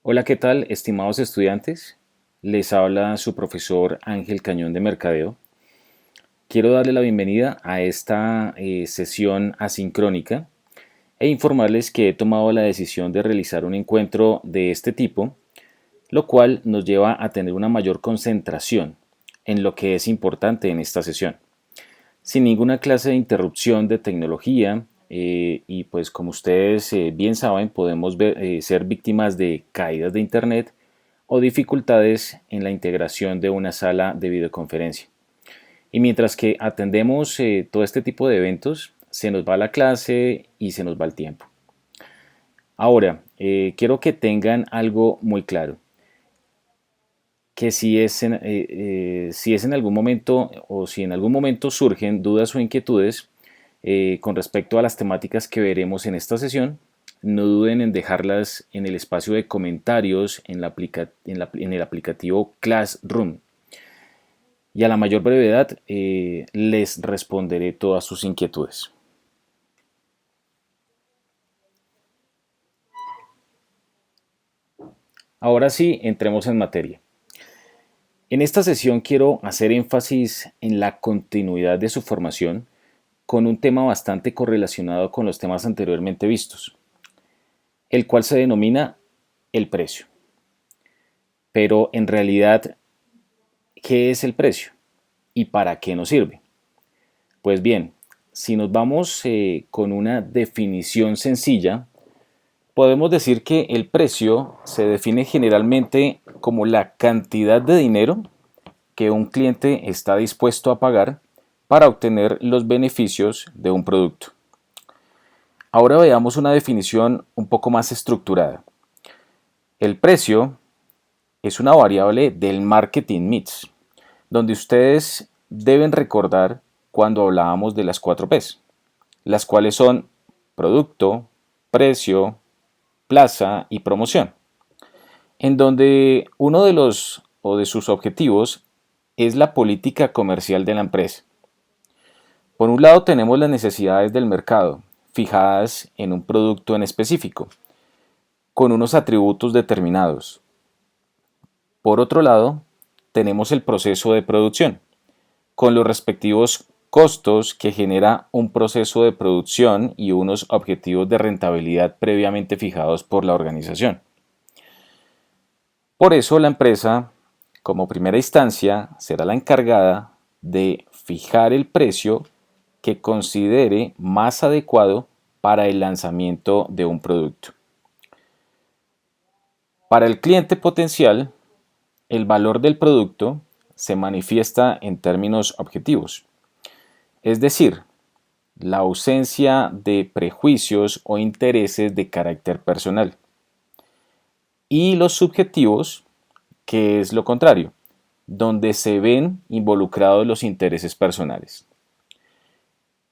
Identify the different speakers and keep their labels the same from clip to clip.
Speaker 1: Hola, ¿qué tal, estimados estudiantes? Les habla su profesor Ángel Cañón de Mercadeo. Quiero darle la bienvenida a esta sesión asincrónica e informarles que he tomado la decisión de realizar un encuentro de este tipo, lo cual nos lleva a tener una mayor concentración en lo que es importante en esta sesión, sin ninguna clase de interrupción de tecnología. Y pues como ustedes bien saben, podemos ser víctimas de caídas de internet o dificultades en la integración de una sala de videoconferencia. Y mientras que atendemos todo este tipo de eventos, se nos va la clase y se nos va el tiempo. Ahora, quiero que tengan algo muy claro, que si es en algún momento o si en algún momento surgen dudas o inquietudes con respecto a las temáticas que veremos en esta sesión, no duden en dejarlas en el espacio de comentarios en el aplicativo Classroom. Y a la mayor brevedad les responderé todas sus inquietudes. Ahora sí, entremos en materia. En esta sesión quiero hacer énfasis en la continuidad de su formación con un tema bastante correlacionado con los temas anteriormente vistos, el cual se denomina el precio. Pero en realidad, ¿qué es el precio y para qué nos sirve? Pues bien, si nos vamos con una definición sencilla, podemos decir que el precio se define generalmente como la cantidad de dinero que un cliente está dispuesto a pagar para obtener los beneficios de un producto. Ahora veamos una definición un poco más estructurada. El precio es una variable del marketing mix, donde ustedes deben recordar cuando hablábamos de las 4 P's, las cuales son producto, precio, plaza y promoción, en donde uno de los o de sus objetivos es la política comercial de la empresa. Por un lado tenemos las necesidades del mercado, fijadas en un producto en específico, con unos atributos determinados. Por otro lado, tenemos el proceso de producción, con los respectivos costos que genera un proceso de producción y unos objetivos de rentabilidad previamente fijados por la organización. Por eso la empresa, como primera instancia, será la encargada de fijar el precio que considere más adecuado para el lanzamiento de un producto. Para el cliente potencial, el valor del producto se manifiesta en términos objetivos, es decir, la ausencia de prejuicios o intereses de carácter personal. Y los subjetivos, que es lo contrario, donde se ven involucrados los intereses personales.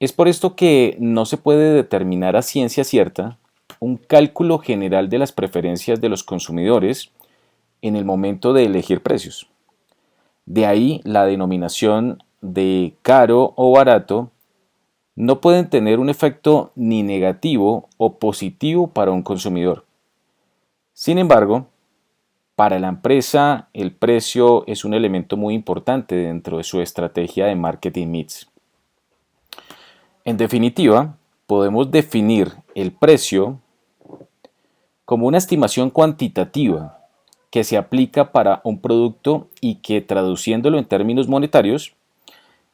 Speaker 1: Es por esto que no se puede determinar a ciencia cierta un cálculo general de las preferencias de los consumidores en el momento de elegir precios. De ahí la denominación de caro o barato no pueden tener un efecto ni negativo o positivo para un consumidor. Sin embargo, para la empresa el precio es un elemento muy importante dentro de su estrategia de marketing mix. En definitiva, podemos definir el precio como una estimación cuantitativa que se aplica para un producto y que, traduciéndolo en términos monetarios,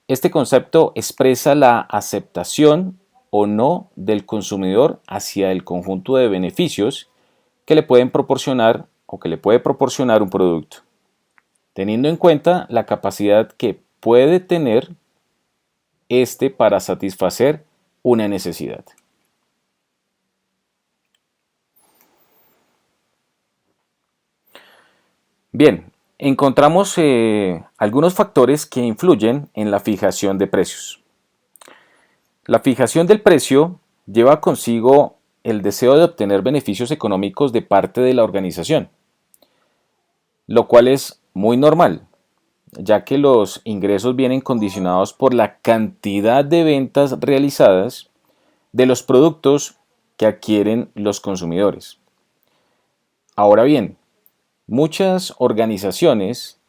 Speaker 1: este concepto expresa la aceptación o no del consumidor hacia el conjunto de beneficios que le pueden proporcionar o que le puede proporcionar un producto, teniendo en cuenta la capacidad que puede tener este para satisfacer una necesidad. Bien, encontramos algunos factores que influyen en la fijación de precios. La fijación del precio lleva consigo el deseo de obtener beneficios económicos de parte de la organización, lo cual es muy normal, ya que los ingresos vienen condicionados por la cantidad de ventas realizadas de los productos que adquieren los consumidores. Ahora bien, Muchas organizaciones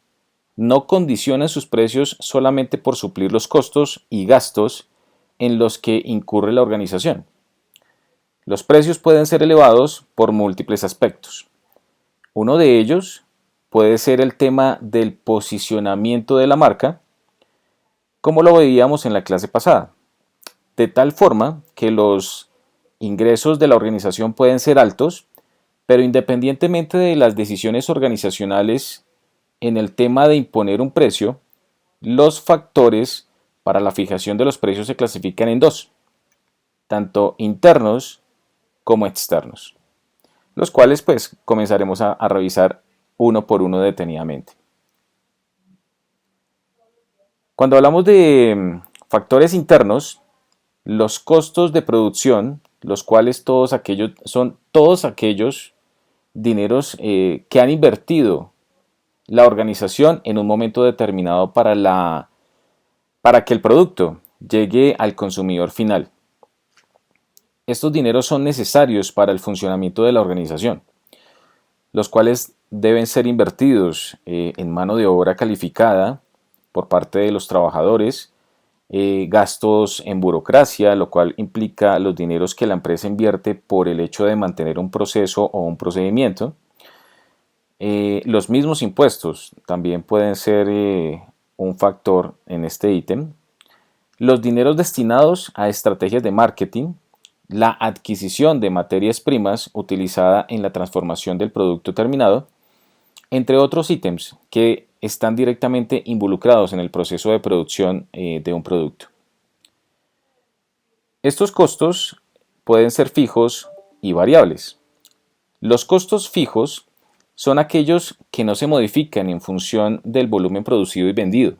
Speaker 1: no condicionan sus precios solamente por suplir los costos y gastos en los que incurre la organización. Los precios pueden ser elevados por múltiples aspectos. Uno de ellos puede ser el tema del posicionamiento de la marca, como lo veíamos en la clase pasada, de tal forma que los ingresos de la organización pueden ser altos, pero independientemente de las decisiones organizacionales en el tema de imponer un precio, los factores para la fijación de los precios se clasifican en dos, tanto internos como externos, los cuales pues comenzaremos a revisar uno por uno detenidamente. Cuando hablamos de factores internos, los costos de producción, los cuales son todos aquellos dineros que han invertido la organización en un momento determinado para que el producto llegue al consumidor final. Estos dineros son necesarios para el funcionamiento de la organización, los cuales deben ser invertidos en mano de obra calificada por parte de los trabajadores, gastos en burocracia, lo cual implica los dineros que la empresa invierte por el hecho de mantener un proceso o un procedimiento. Los mismos impuestos también pueden ser un factor en este ítem. Los dineros destinados a estrategias de marketing, la adquisición de materias primas utilizada en la transformación del producto terminado, entre otros ítems que están directamente involucrados en el proceso de producción de un producto. Estos costos pueden ser fijos y variables. Los costos fijos son aquellos que no se modifican en función del volumen producido y vendido,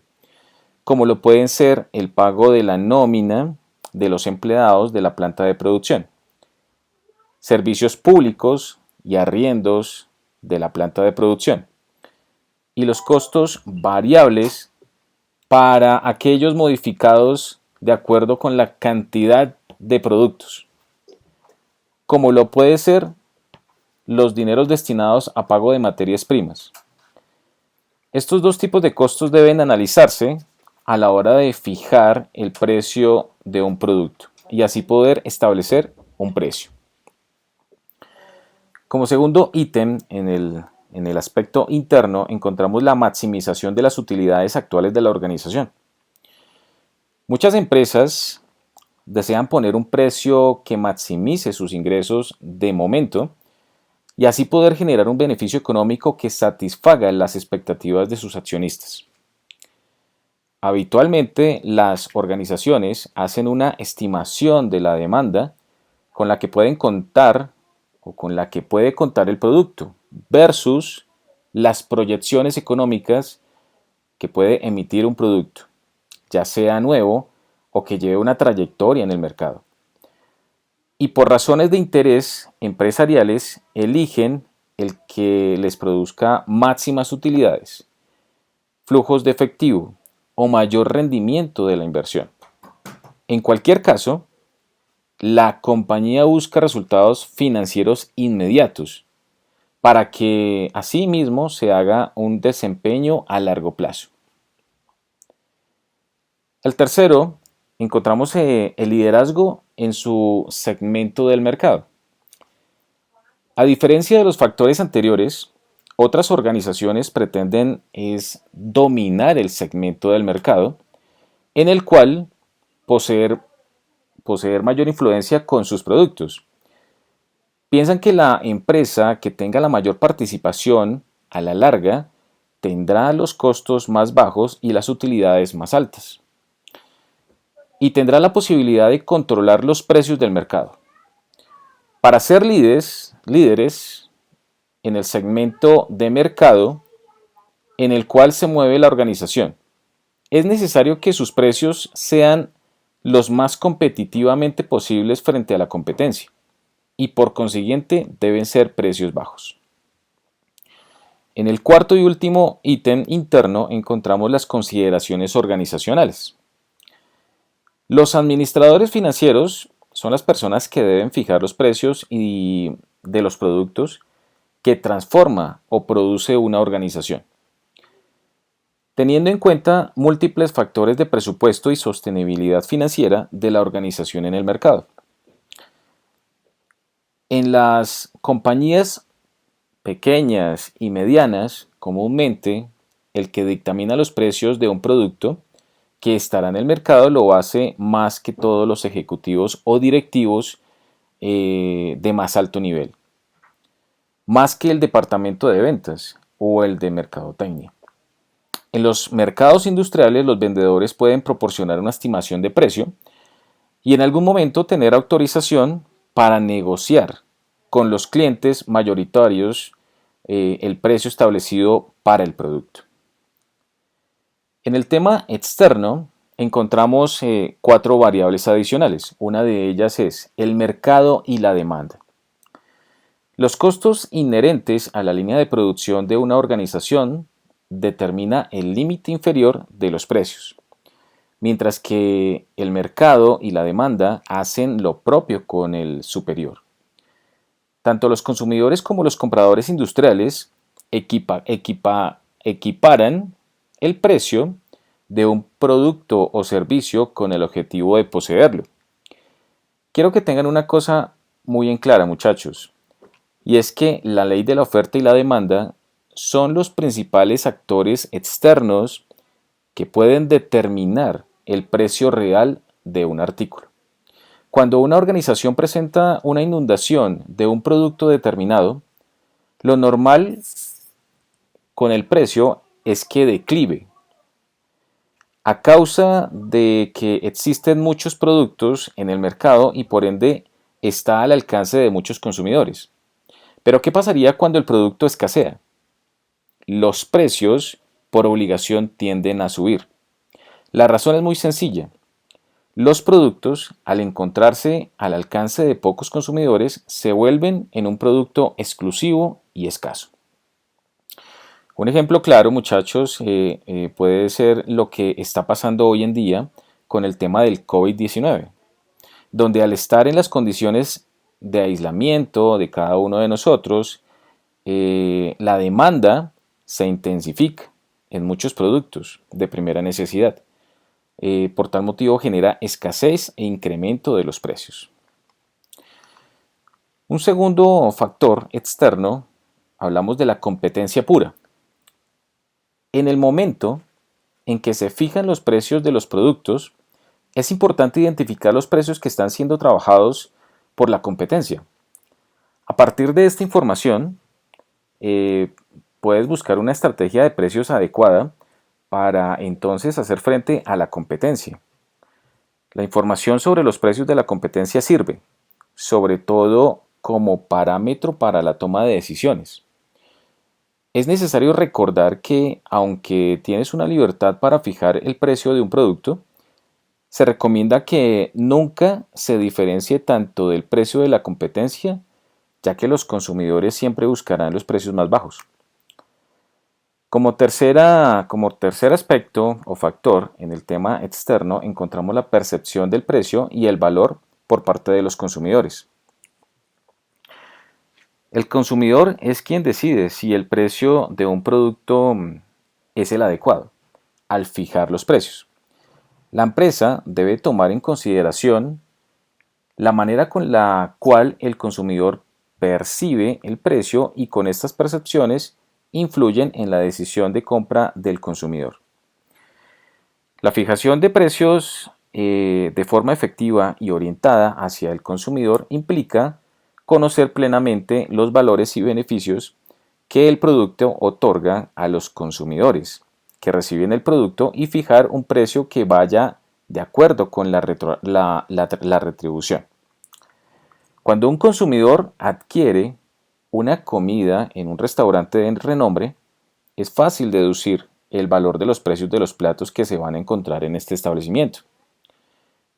Speaker 1: como lo pueden ser el pago de la nómina de los empleados de la planta de producción, servicios públicos y arriendos de la planta de producción, y los costos variables para aquellos modificados de acuerdo con la cantidad de productos, como lo puede ser los dineros destinados a pago de materias primas. Estos dos tipos de costos deben analizarse a la hora de fijar el precio de un producto y así poder establecer un precio. Como segundo ítem en el aspecto interno encontramos la maximización de las utilidades actuales de la organización. Muchas empresas desean poner un precio que maximice sus ingresos de momento y así poder generar un beneficio económico que satisfaga las expectativas de sus accionistas. Habitualmente, las organizaciones hacen una estimación de la demanda con la que pueden contar o con la que puede contar el producto versus las proyecciones económicas que puede emitir un producto, ya sea nuevo o que lleve una trayectoria en el mercado. Y por razones de interés empresariales eligen el que les produzca máximas utilidades, flujos de efectivo o mayor rendimiento de la inversión. En cualquier caso, la compañía busca resultados financieros inmediatos para que asimismo se haga un desempeño a largo plazo. El tercero, encontramos el liderazgo en su segmento del mercado. A diferencia de los factores anteriores, otras organizaciones pretenden dominar el segmento del mercado en el cual poseer mayor influencia con sus productos. Piensan que la empresa que tenga la mayor participación a la larga tendrá los costos más bajos y las utilidades más altas. Y tendrá la posibilidad de controlar los precios del mercado. Para ser líderes en el segmento de mercado en el cual se mueve la organización, es necesario que sus precios sean los más competitivamente posibles frente a la competencia y por consiguiente deben ser precios bajos. En el cuarto y último ítem interno encontramos las consideraciones organizacionales. Los administradores financieros son las personas que deben fijar los precios de los productos que transforma o produce una organización, teniendo en cuenta múltiples factores de presupuesto y sostenibilidad financiera de la organización en el mercado. En las compañías pequeñas y medianas, comúnmente, el que dictamina los precios de un producto que estará en el mercado lo hace más que todos los ejecutivos o directivos de más alto nivel, más que el departamento de ventas o el de mercadotecnia. En los mercados industriales, los vendedores pueden proporcionar una estimación de precio y en algún momento tener autorización para negociar con los clientes mayoritarios el precio establecido para el producto. En el tema externo encontramos 4 variables adicionales. Una de ellas es el mercado y la demanda. Los costos inherentes a la línea de producción de una organización determina el límite inferior de los precios, mientras que el mercado y la demanda hacen lo propio con el superior. Tanto los consumidores como los compradores industriales equiparan el precio de un producto o servicio con el objetivo de poseerlo. Quiero que tengan una cosa muy en clara, muchachos, y es que la ley de la oferta y la demanda son los principales actores externos que pueden determinar el precio real de un artículo. Cuando una organización presenta una inundación de un producto determinado, lo normal con el precio es que declive, a causa de que existen muchos productos en el mercado y por ende está al alcance de muchos consumidores. Pero ¿qué pasaría cuando el producto escasea? Los precios por obligación tienden a subir. La razón es muy sencilla. Los productos, al encontrarse al alcance de pocos consumidores, se vuelven en un producto exclusivo y escaso. Un ejemplo claro, muchachos, puede ser lo que está pasando hoy en día con el tema del COVID-19, donde al estar en las condiciones de aislamiento de cada uno de nosotros, la demanda se intensifica en muchos productos de primera necesidad. Por tal motivo genera escasez e incremento de los precios. Un segundo factor externo, hablamos de la competencia pura. En el momento en que se fijan los precios de los productos, es importante identificar los precios que están siendo trabajados por la competencia. A partir de esta información, puedes buscar una estrategia de precios adecuada para entonces hacer frente a la competencia. La información sobre los precios de la competencia sirve, sobre todo como parámetro para la toma de decisiones. Es necesario recordar que, aunque tienes una libertad para fijar el precio de un producto, se recomienda que nunca se diferencie tanto del precio de la competencia, ya que los consumidores siempre buscarán los precios más bajos. Como tercer aspecto o factor en el tema externo encontramos la percepción del precio y el valor por parte de los consumidores. El consumidor es quien decide si el precio de un producto es el adecuado al fijar los precios. La empresa debe tomar en consideración la manera con la cual el consumidor percibe el precio y con estas percepciones influyen en la decisión de compra del consumidor. La fijación de precios de forma efectiva y orientada hacia el consumidor implica conocer plenamente los valores y beneficios que el producto otorga a los consumidores que reciben el producto y fijar un precio que vaya de acuerdo con la retribución. Cuando un consumidor adquiere una comida en un restaurante de renombre, es fácil deducir el valor de los precios de los platos que se van a encontrar en este establecimiento.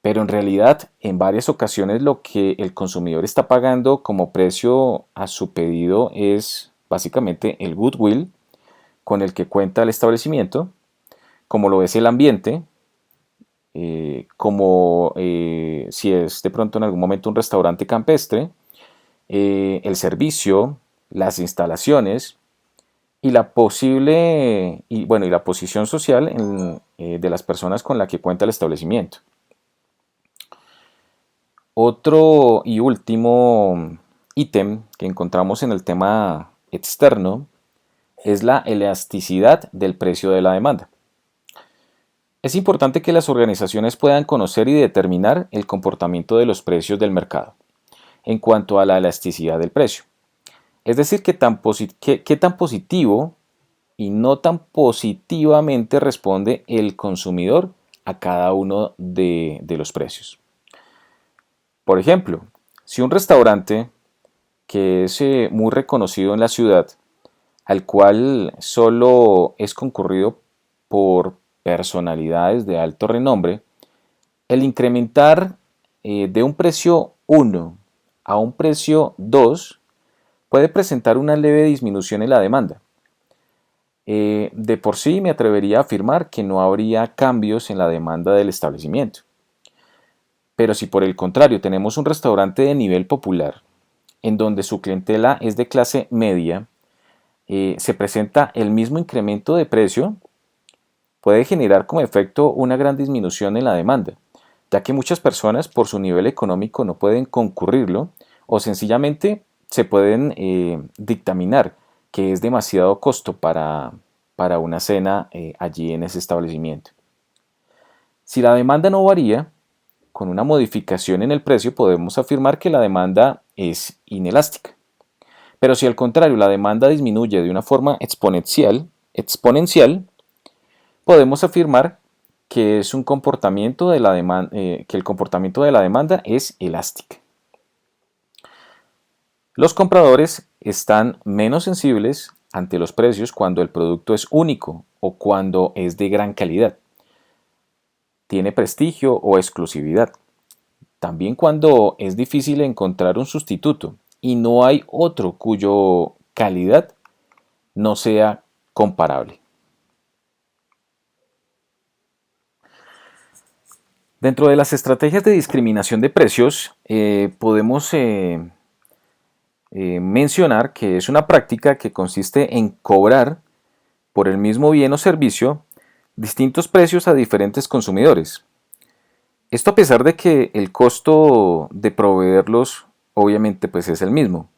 Speaker 1: Pero en realidad, en varias ocasiones lo que el consumidor está pagando como precio a su pedido es básicamente el goodwill con el que cuenta el establecimiento, como lo es el ambiente, como si es de pronto en algún momento un restaurante campestre, el servicio, las instalaciones y la posible y la posición social de las personas con la que cuenta el establecimiento. Otro y último ítem que encontramos en el tema externo es la elasticidad del precio de la demanda. Es importante que las organizaciones puedan conocer y determinar el comportamiento de los precios del mercado en cuanto a la elasticidad del precio. Es decir, qué tan positivo y no tan positivamente responde el consumidor a cada uno de los precios. Por ejemplo, si un restaurante que es muy reconocido en la ciudad, al cual solo es concurrido por personalidades de alto renombre, el incrementar de un precio 1 a un precio 2 puede presentar una leve disminución en la demanda. De por sí me atrevería a afirmar que no habría cambios en la demanda del establecimiento. Pero si por el contrario tenemos un restaurante de nivel popular, en donde su clientela es de clase media, se presenta el mismo incremento de precio, puede generar como efecto una gran disminución en la demanda, ya que muchas personas por su nivel económico no pueden concurrirlo o sencillamente se pueden dictaminar que es demasiado costo para una cena allí en ese establecimiento. Si la demanda no varía, con una modificación en el precio podemos afirmar que la demanda es inelástica. Pero si al contrario la demanda disminuye de una forma exponencial, podemos afirmar que es un comportamiento de la que el comportamiento de la demanda es elástica. Los compradores están menos sensibles ante los precios cuando el producto es único o cuando es de gran calidad, tiene prestigio o exclusividad. También cuando es difícil encontrar un sustituto y no hay otro cuyo calidad no sea comparable. Dentro de las estrategias de discriminación de precios, podemos mencionar que es una práctica que consiste en cobrar por el mismo bien o servicio distintos precios a diferentes consumidores. Esto a pesar de que el costo de proveerlos obviamente pues es el mismo.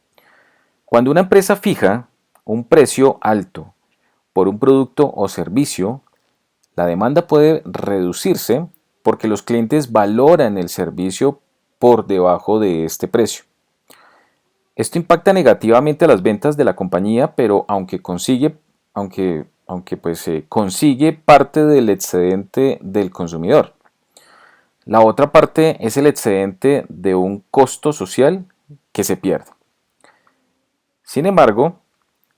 Speaker 1: Cuando una empresa fija un precio alto por un producto o servicio, la demanda puede reducirse porque los clientes valoran el servicio por debajo de este precio. Esto impacta negativamente a las ventas de la compañía, pero aunque consigue parte del excedente del consumidor. La otra parte es el excedente de un costo social que se pierde. Sin embargo,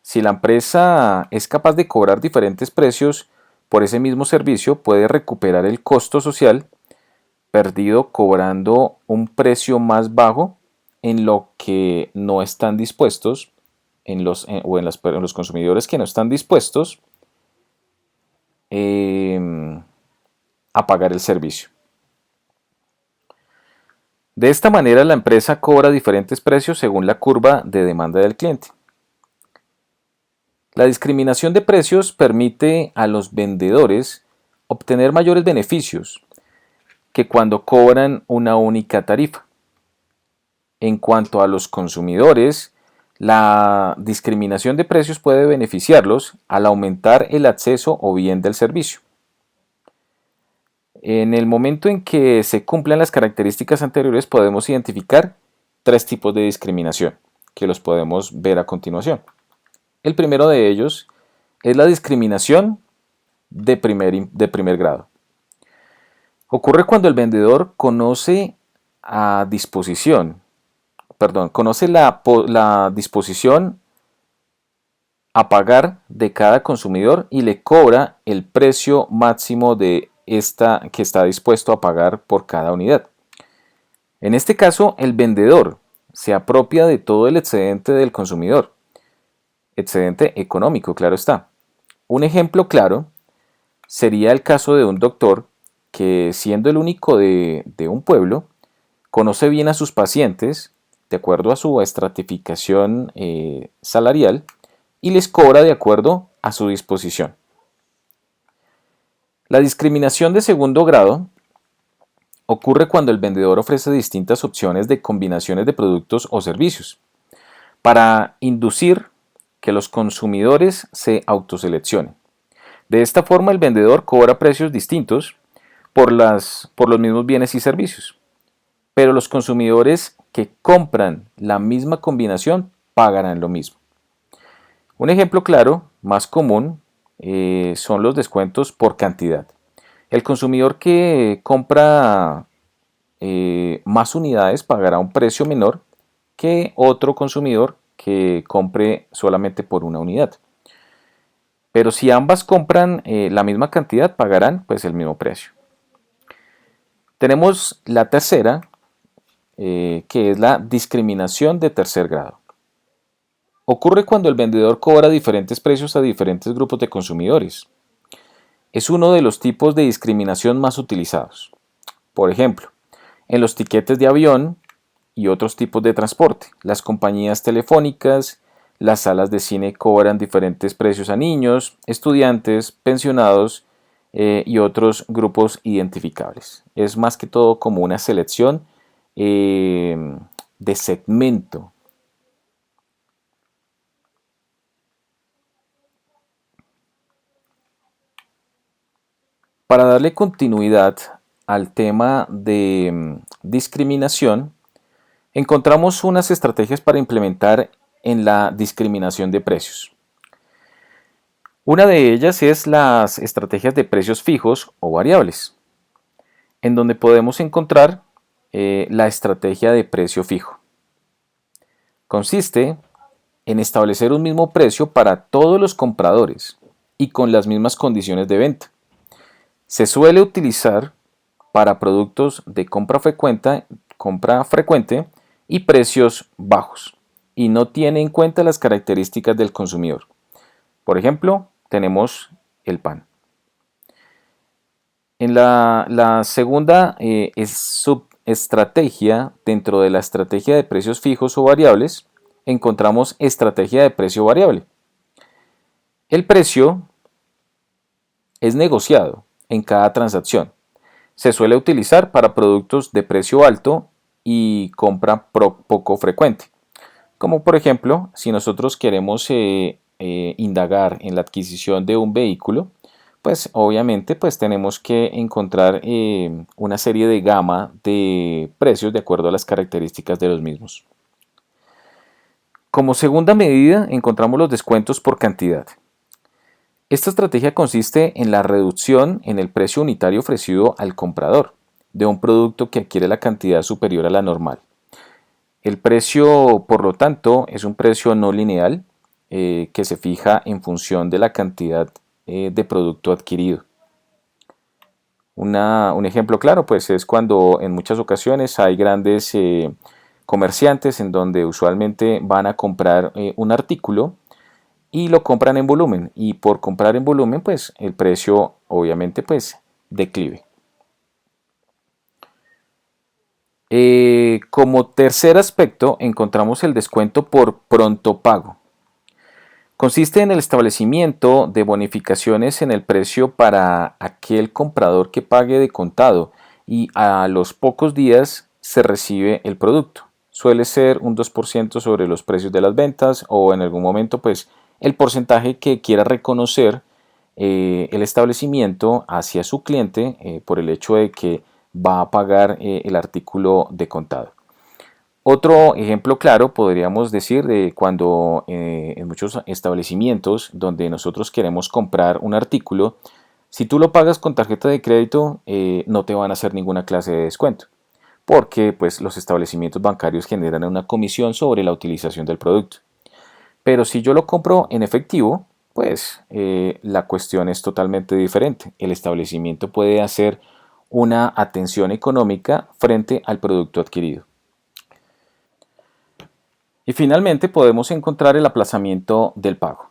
Speaker 1: si la empresa es capaz de cobrar diferentes precios por ese mismo servicio, puede recuperar el costo social perdido cobrando un precio más bajo en lo que no están dispuestos, en los consumidores que no están dispuestos a pagar el servicio. De esta manera la empresa cobra diferentes precios según la curva de demanda del cliente. La discriminación de precios permite a los vendedores obtener mayores beneficios que cuando cobran una única tarifa. En cuanto a los consumidores, la discriminación de precios puede beneficiarlos al aumentar el acceso o bien del servicio. En el momento en que se cumplan las características anteriores podemos identificar tres tipos de discriminación que los podemos ver a continuación. El primero de ellos es la discriminación de primer grado. Ocurre cuando el vendedor conoce la disposición a pagar de cada consumidor y le cobra el precio máximo que está dispuesto a pagar por cada unidad. En este caso, el vendedor se apropia de todo el excedente del consumidor. Excedente económico, claro está. Un ejemplo claro sería el caso de un doctor que, siendo el único de un pueblo, conoce bien a sus pacientes de acuerdo a su estratificación salarial y les cobra de acuerdo a su disposición. La discriminación de segundo grado ocurre cuando el vendedor ofrece distintas opciones de combinaciones de productos o servicios para inducir que los consumidores se autoseleccionen. De esta forma, el vendedor cobra precios distintos por los mismos bienes y servicios, pero los consumidores que compran la misma combinación pagarán lo mismo. Un ejemplo claro, más común, son los descuentos por cantidad. El consumidor que compra más unidades pagará un precio menor que otro consumidor que compre solamente por una unidad. Pero si ambas compran la misma cantidad, pagarán pues el mismo precio. Tenemos la tercera, que es la discriminación de tercer grado. Ocurre cuando el vendedor cobra diferentes precios a diferentes grupos de consumidores. Es uno de los tipos de discriminación más utilizados. Por ejemplo, en los tiquetes de avión y otros tipos de transporte, las compañías telefónicas, las salas de cine cobran diferentes precios a niños, estudiantes, pensionados y otros grupos identificables. Es más que todo como una selección de segmento. Para darle continuidad al tema de discriminación, encontramos unas estrategias para implementar en la discriminación de precios. Una de ellas es las estrategias de precios fijos o variables, en donde podemos encontrar la estrategia de precio fijo. Consiste en establecer un mismo precio para todos los compradores y con las mismas condiciones de venta. Se suele utilizar para productos de compra frecuente y precios bajos y no tiene en cuenta las características del consumidor. Por ejemplo, tenemos el pan. En la segunda subestrategia dentro de la estrategia de precios fijos o variables, encontramos estrategia de precio variable. El precio es negociado en cada transacción. Se suele utilizar para productos de precio alto y compra poco frecuente. Como por ejemplo, si nosotros queremos indagar en la adquisición de un vehículo, pues obviamente pues tenemos que encontrar una serie de gama de precios de acuerdo a las características de los mismos. Como segunda medida encontramos los descuentos por cantidad. Esta estrategia consiste en la reducción en el precio unitario ofrecido al comprador de un producto que adquiere la cantidad superior a la normal. El precio, por lo tanto, es un precio no lineal que se fija en función de la cantidad de producto adquirido. Un ejemplo claro pues es cuando en muchas ocasiones hay grandes comerciantes en donde usualmente van a comprar un artículo y lo compran en volumen, y por comprar en volumen pues el precio obviamente pues declive. Como tercer aspecto encontramos el descuento por pronto pago. Consiste en el establecimiento de bonificaciones en el precio para aquel comprador que pague de contado y a los pocos días se recibe el producto. Suele ser un 2% sobre los precios de las ventas o en algún momento pues el porcentaje que quiera reconocer el establecimiento hacia su cliente por el hecho de que va a pagar el artículo de contado. Otro ejemplo claro podríamos decir de cuando en muchos establecimientos donde nosotros queremos comprar un artículo, si tú lo pagas con tarjeta de crédito no te van a hacer ninguna clase de descuento, porque pues, los establecimientos bancarios generan una comisión sobre la utilización del producto. Pero si yo lo compro en efectivo, pues la cuestión es totalmente diferente. El establecimiento puede hacer una atención económica frente al producto adquirido. Y finalmente podemos encontrar el aplazamiento del pago.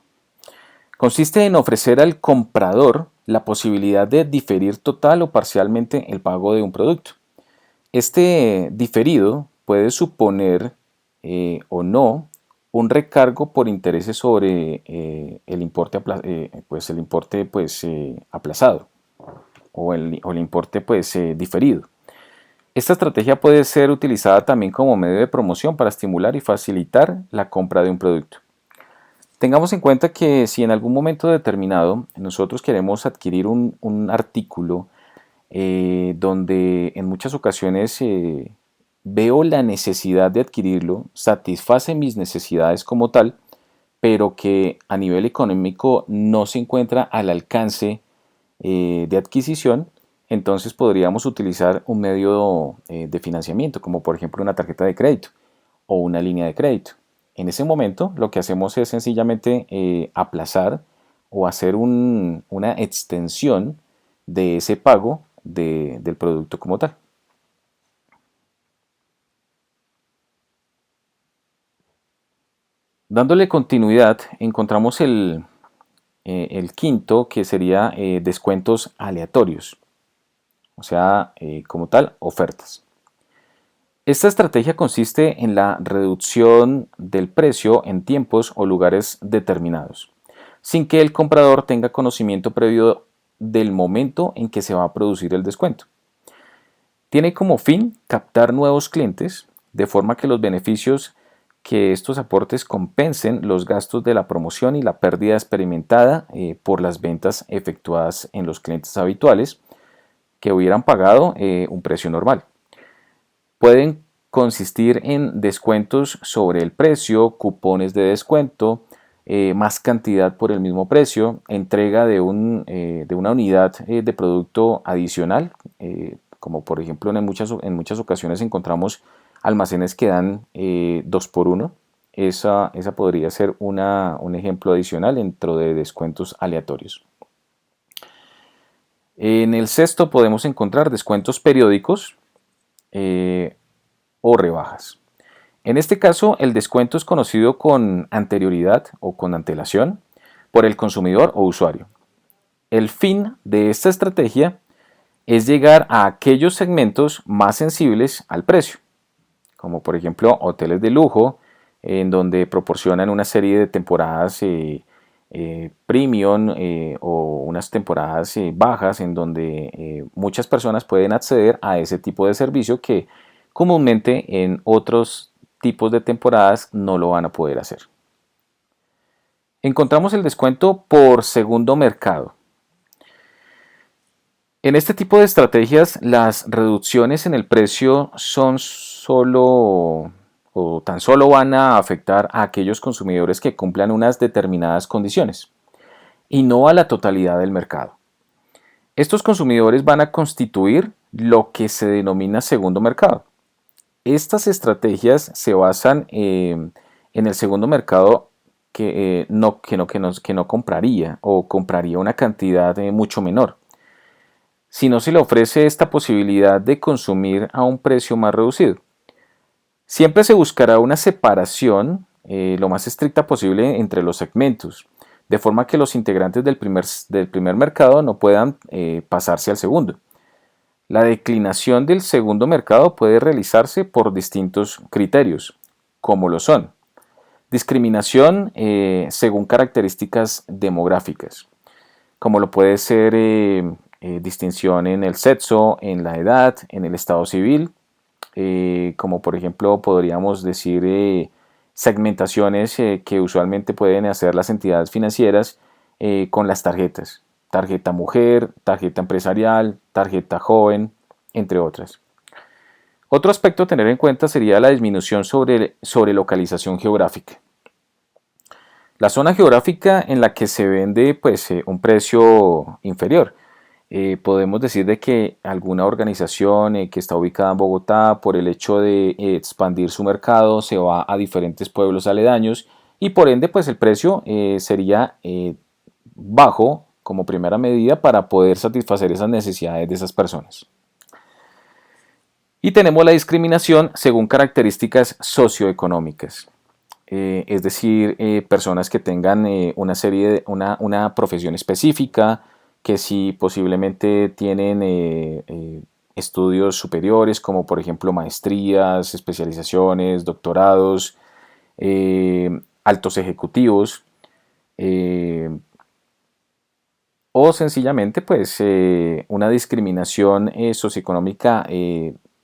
Speaker 1: Consiste en ofrecer al comprador la posibilidad de diferir total o parcialmente el pago de un producto. Este diferido puede suponer o no un recargo por intereses sobre el importe, aplazado o el importe diferido. Esta estrategia puede ser utilizada también como medio de promoción para estimular y facilitar la compra de un producto. Tengamos en cuenta que si en algún momento determinado nosotros queremos adquirir un artículo donde en muchas ocasiones veo la necesidad de adquirirlo, satisface mis necesidades como tal, pero que a nivel económico no se encuentra al alcance de adquisición, entonces podríamos utilizar un medio de financiamiento, como por ejemplo una tarjeta de crédito o una línea de crédito. En ese momento lo que hacemos es sencillamente aplazar o hacer una extensión de ese pago del producto como tal. Dándole continuidad, encontramos el quinto, que sería descuentos aleatorios, o sea, como tal, ofertas. Esta estrategia consiste en la reducción del precio en tiempos o lugares determinados, sin que el comprador tenga conocimiento previo del momento en que se va a producir el descuento. Tiene como fin captar nuevos clientes, de forma que los beneficios que estos aportes compensen los gastos de la promoción y la pérdida experimentada por las ventas efectuadas en los clientes habituales que hubieran pagado un precio normal. Pueden consistir en descuentos sobre el precio, cupones de descuento, más cantidad por el mismo precio, entrega de una unidad de producto adicional, como por ejemplo en muchas ocasiones encontramos almacenes que dan 2 por 1. Esa podría ser un ejemplo adicional dentro de descuentos aleatorios. En el sexto podemos encontrar descuentos periódicos o rebajas. En este caso, el descuento es conocido con anterioridad o con antelación por el consumidor o usuario. El fin de esta estrategia es llegar a aquellos segmentos más sensibles al precio, como por ejemplo hoteles de lujo, en donde proporcionan una serie de temporadas premium o unas temporadas bajas, en donde muchas personas pueden acceder a ese tipo de servicio que comúnmente en otros tipos de temporadas no lo van a poder hacer. Encontramos el descuento por segundo mercado. En este tipo de estrategias, las reducciones en el precio son solo o tan solo van a afectar a aquellos consumidores que cumplan unas determinadas condiciones y no a la totalidad del mercado. Estos consumidores van a constituir lo que se denomina segundo mercado. Estas estrategias se basan en el segundo mercado que no compraría o compraría una cantidad mucho menor, si no se le ofrece esta posibilidad de consumir a un precio más reducido. Siempre se buscará una separación lo más estricta posible entre los segmentos, de forma que los integrantes del primer mercado no puedan pasarse al segundo. La declinación del segundo mercado puede realizarse por distintos criterios, como lo son: discriminación según características demográficas, como lo puede ser distinción en el sexo, en la edad, en el estado civil, como por ejemplo podríamos decir segmentaciones que usualmente pueden hacer las entidades financieras con las tarjetas. Tarjeta mujer, tarjeta empresarial, tarjeta joven, entre otras. Otro aspecto a tener en cuenta sería la disminución sobre localización geográfica. La zona geográfica en la que se vende un precio inferior. Podemos decir de que alguna organización que está ubicada en Bogotá, por el hecho de expandir su mercado, se va a diferentes pueblos aledaños y por ende el precio sería bajo como primera medida para poder satisfacer esas necesidades de esas personas. Y tenemos la discriminación según características socioeconómicas, es decir, personas que tengan una profesión específica, que si posiblemente tienen estudios superiores, como por ejemplo maestrías, especializaciones, doctorados, altos ejecutivos, eh, o sencillamente pues una discriminación socioeconómica,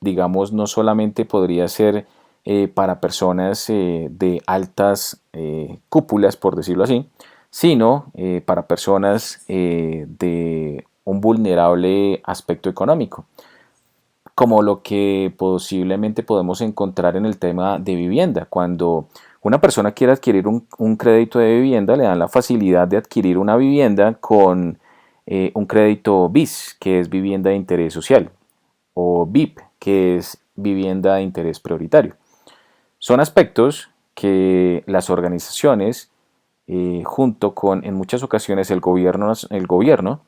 Speaker 1: digamos, no solamente podría ser para personas de altas cúpulas, por decirlo así, sino para personas de un vulnerable aspecto económico, como lo que posiblemente podemos encontrar en el tema de vivienda. Cuando una persona quiere adquirir un crédito de vivienda, le dan la facilidad de adquirir una vivienda con un crédito BIS, que es vivienda de interés social, o VIP, que es vivienda de interés prioritario. Son aspectos que las organizaciones, junto con en muchas ocasiones el gobierno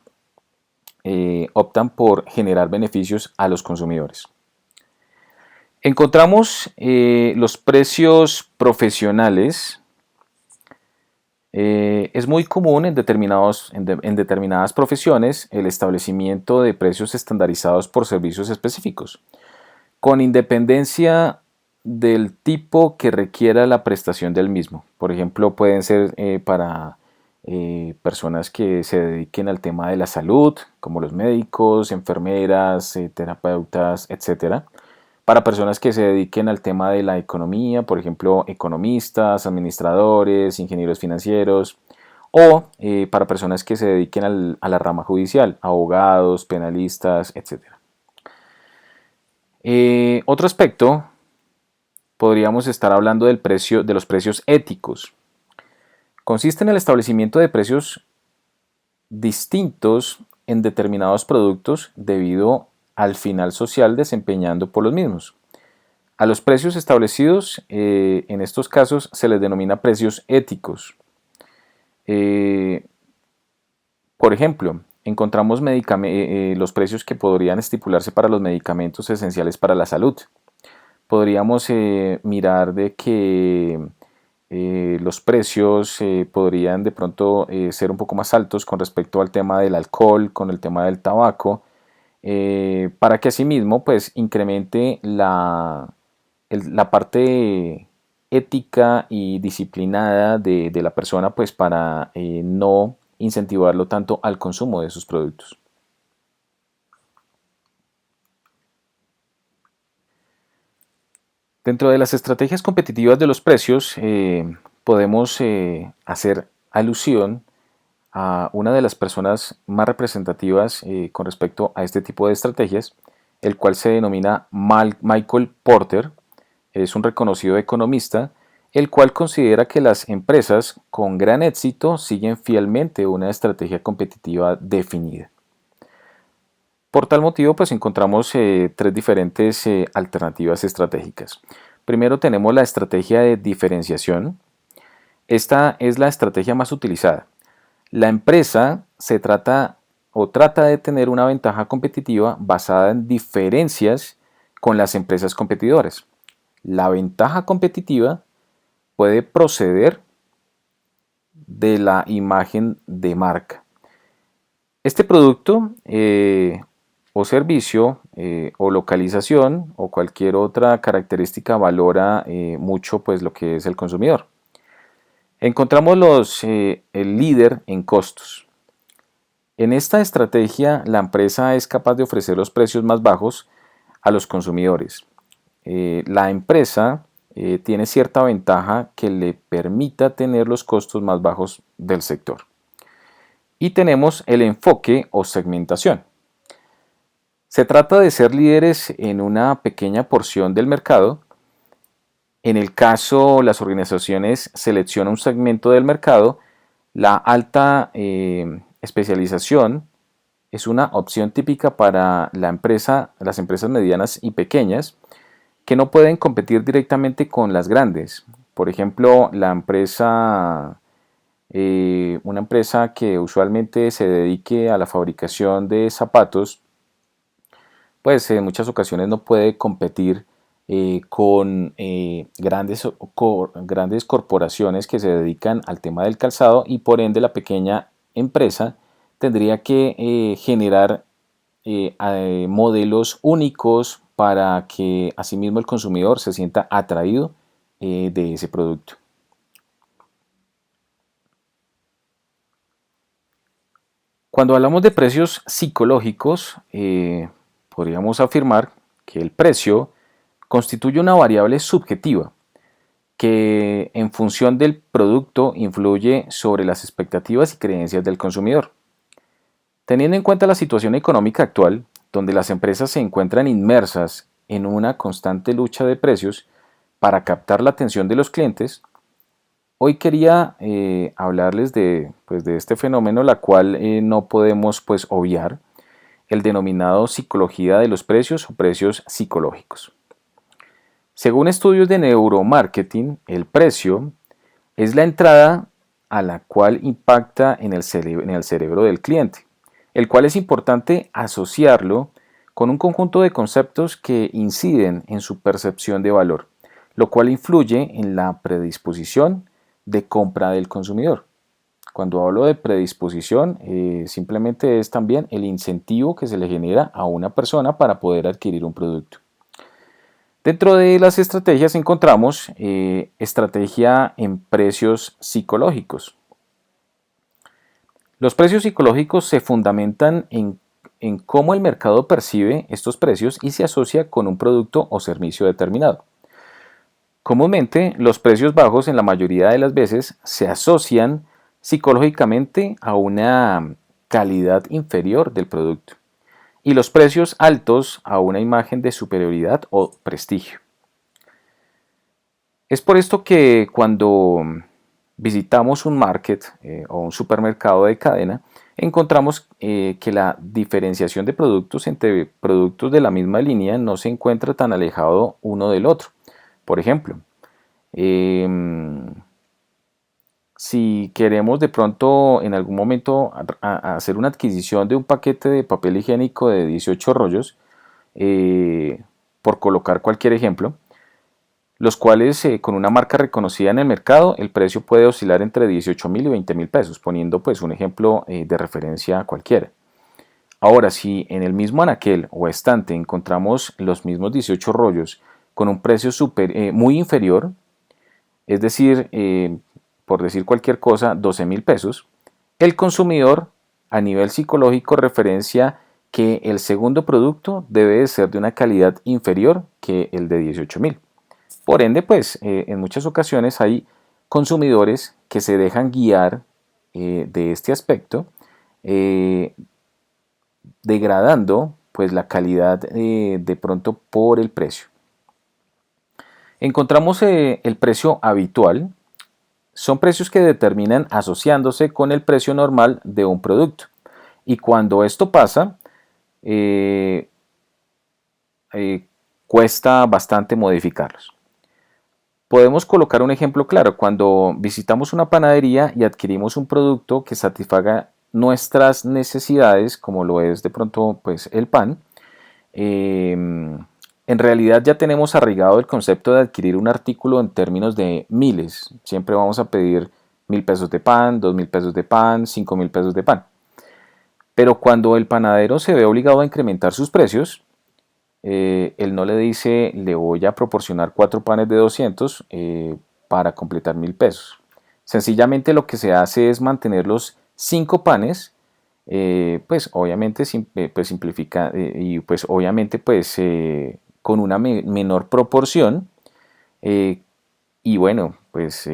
Speaker 1: optan por generar beneficios a los consumidores. Encontramos los precios profesionales. Es muy común en determinadas profesiones el establecimiento de precios estandarizados por servicios específicos, con independencia del tipo que requiera la prestación del mismo. Por ejemplo, pueden ser para personas que se dediquen al tema de la salud, como los médicos, enfermeras, terapeutas, etcétera. Para personas que se dediquen al tema de la economía, por ejemplo, economistas, administradores, ingenieros financieros, o para personas que se dediquen a la rama judicial, abogados, penalistas, etcétera. Otro aspecto, podríamos estar hablando de los precios éticos. Consiste en el establecimiento de precios distintos en determinados productos debido al final social desempeñando por los mismos. A los precios establecidos, en estos casos, se les denomina precios éticos. Por ejemplo, encontramos los precios que podrían estipularse para los medicamentos esenciales para la salud. Podríamos mirar de que los precios podrían de pronto ser un poco más altos con respecto al tema del alcohol, con el tema del tabaco, para que asimismo pues incremente la parte ética y disciplinada de la persona, pues para no incentivarlo tanto al consumo de sus productos. Dentro de las estrategias competitivas de los precios, podemos hacer alusión a una de las personas más representativas con respecto a este tipo de estrategias, el cual se denomina Michael Porter. Es un reconocido economista, el cual considera que las empresas con gran éxito siguen fielmente una estrategia competitiva definida. Por tal motivo, pues encontramos tres diferentes alternativas estratégicas. Primero tenemos la estrategia de diferenciación. Esta es la estrategia más utilizada. La empresa trata de tener una ventaja competitiva basada en diferencias con las empresas competidoras. La ventaja competitiva puede proceder de la imagen de marca. Este producto o servicio o localización o cualquier otra característica valora mucho pues lo que es el consumidor. Encontramos el líder en costos. En esta estrategia la empresa es capaz de ofrecer los precios más bajos a los consumidores. La empresa tiene cierta ventaja que le permita tener los costos más bajos del sector. Y tenemos el enfoque o segmentación. Se trata de ser líderes en una pequeña porción del mercado. En el caso, las organizaciones seleccionan un segmento del mercado. La alta especialización es una opción típica para las empresas medianas y pequeñas que no pueden competir directamente con las grandes. Por ejemplo, una empresa que usualmente se dedique a la fabricación de zapatos, pues en muchas ocasiones no puede competir con grandes corporaciones que se dedican al tema del calzado, y por ende la pequeña empresa tendría que generar modelos únicos para que asimismo el consumidor se sienta atraído de ese producto. Cuando hablamos de precios psicológicos, podríamos afirmar que el precio constituye una variable subjetiva que en función del producto influye sobre las expectativas y creencias del consumidor. Teniendo en cuenta la situación económica actual, donde las empresas se encuentran inmersas en una constante lucha de precios para captar la atención de los clientes, hoy quería hablarles de este fenómeno, la cual no podemos pues obviar, el denominado psicología de los precios o precios psicológicos. Según estudios de neuromarketing, el precio es la entrada a la cual impacta en el cerebro del cliente, el cual es importante asociarlo con un conjunto de conceptos que inciden en su percepción de valor, lo cual influye en la predisposición de compra del consumidor. Cuando hablo de predisposición, simplemente es también el incentivo que se le genera a una persona para poder adquirir un producto. Dentro de las estrategias encontramos estrategia en precios psicológicos. Los precios psicológicos se fundamentan en cómo el mercado percibe estos precios y se asocia con un producto o servicio determinado. Comúnmente, los precios bajos en la mayoría de las veces se asocian psicológicamente a una calidad inferior del producto y los precios altos a una imagen de superioridad o prestigio. Es por esto que cuando visitamos un market o un supermercado de cadena, encontramos que la diferenciación de productos entre productos de la misma línea no se encuentra tan alejado uno del otro. Por ejemplo, si queremos de pronto en algún momento hacer una adquisición de un paquete de papel higiénico de 18 rollos, por colocar cualquier ejemplo, los cuales con una marca reconocida en el mercado, el precio puede oscilar entre 18.000 y 20.000 pesos, poniendo pues un ejemplo de referencia cualquiera. Ahora, si en el mismo anaquel o estante encontramos los mismos 18 rollos con un precio muy inferior, es decir, por decir cualquier cosa, 12.000 pesos, el consumidor a nivel psicológico referencia que el segundo producto debe de ser de una calidad inferior que el de 18.000. Por ende, pues en muchas ocasiones hay consumidores que se dejan guiar de este aspecto, degradando pues la calidad de pronto por el precio. Encontramos el precio habitual. Son precios que determinan asociándose con el precio normal de un producto. Y cuando esto pasa, cuesta bastante modificarlos. Podemos colocar un ejemplo claro. Cuando visitamos una panadería y adquirimos un producto que satisfaga nuestras necesidades, como lo es de pronto pues, el pan, en realidad ya tenemos arraigado el concepto de adquirir un artículo en términos de miles. Siempre vamos a pedir 1.000 pesos de pan, 2.000 pesos de pan, 5.000 pesos de pan. Pero cuando el panadero se ve obligado a incrementar sus precios, él no le dice le voy a proporcionar 4 panes de 200 para completar 1.000 pesos. Sencillamente lo que se hace es mantener los 5 panes, pues obviamente pues simplifica y pues obviamente pues con una menor proporción. Y bueno, pues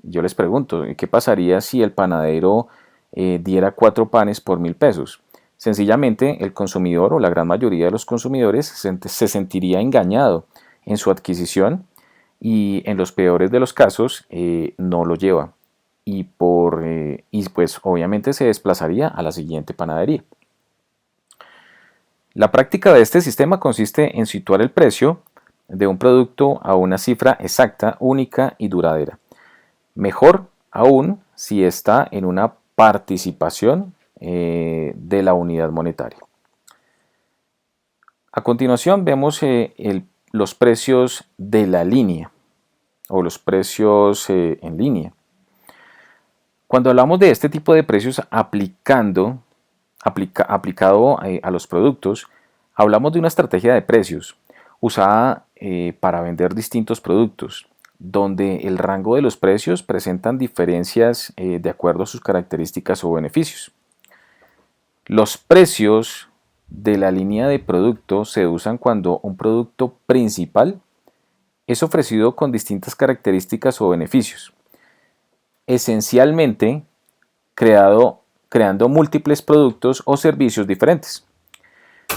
Speaker 1: yo les pregunto, ¿qué pasaría si el panadero diera 4 panes por 1.000 pesos? Sencillamente el consumidor o la gran mayoría de los consumidores se sentiría engañado en su adquisición y en los peores de los casos no lo lleva y pues obviamente se desplazaría a la siguiente panadería. La práctica de este sistema consiste en situar el precio de un producto a una cifra exacta, única y duradera. Mejor aún si está en una participación de la unidad monetaria. A continuación vemos los precios de la línea o los precios en línea. Cuando hablamos de este tipo de precios aplicando aplicado a los productos, hablamos de una estrategia de precios usada para vender distintos productos, donde el rango de los precios presentan diferencias de acuerdo a sus características o beneficios. Los precios de la línea de productos se usan cuando un producto principal es ofrecido con distintas características o beneficios, esencialmente creando múltiples productos o servicios diferentes.